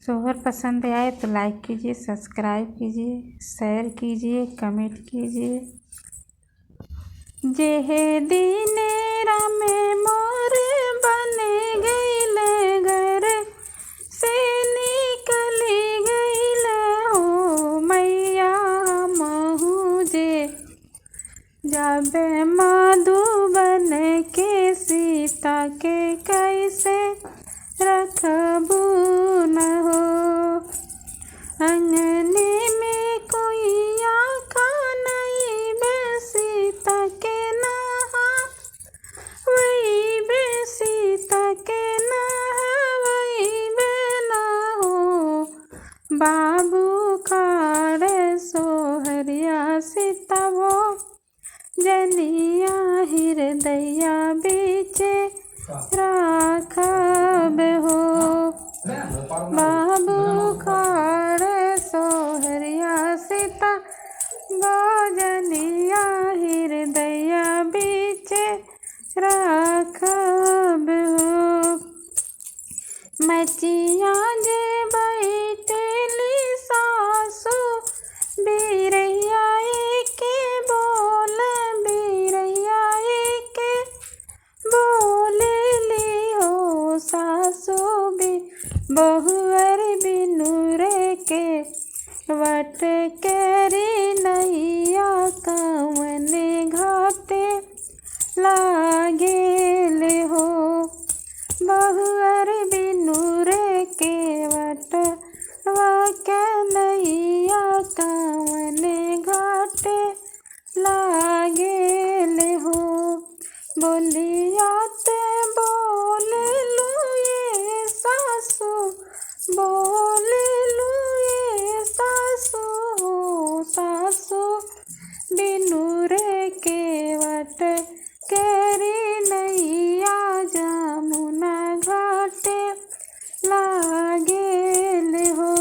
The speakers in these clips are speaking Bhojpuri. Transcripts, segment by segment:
तो अगर पसंद आए तो लाइक कीजिए, सब्सक्राइब कीजिए, शेयर कीजिए, कमेंट कीजिए। जेहे दिन राम मोर बन गईले घर से निकली गईले हो मैया महू जे जाबे मधुबन के सीता के कैसे रखबू न हो। अंगने में कोई आँखा नहीं बे सीता के नहा वही बे सीता के नहा वही बे न हो। बाबू खाड़े सोहरिया सीता वो जनिया हृदया बीचे राखब हो। बाबू खाड़े सोहरिया सीता जनिया हृदया बीचे राखब हो। मचिया जे बैठेली सासु बीरैया के बोल बीरैया के बोलेली हो। सासु भी बहुअर बिनुरे के वट करी नैया कवने घाटे लागेले हो। बहुअर बिनुरे के वट के नैया कवने घाटे लागेले हो। बोलियात बोले लुए सासु बोले लुए सासु सासु बिनुरे के वट केरी नैया जमुना घाटे लागेले हो।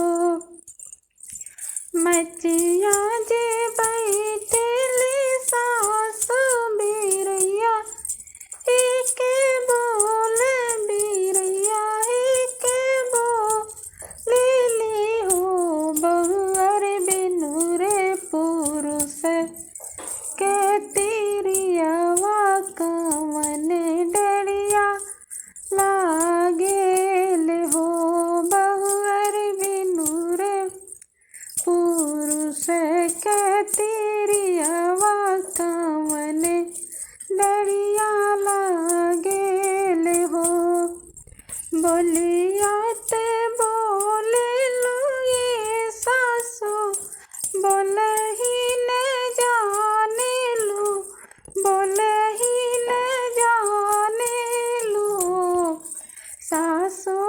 मचिया जे बैठेली सासु बीरैया के बोल बीरैया के बोलेली हो। बहुअर बिनुरे पुरुष के तिरियावा कवने डरिया लागेले हो। बहुअर बिनुरे पुरुष के तिरियावा कवने डरिया लागेले हो। बोलियात बोले लुए सासु बोलही न जाने लू बोलही न जाने लू। सासु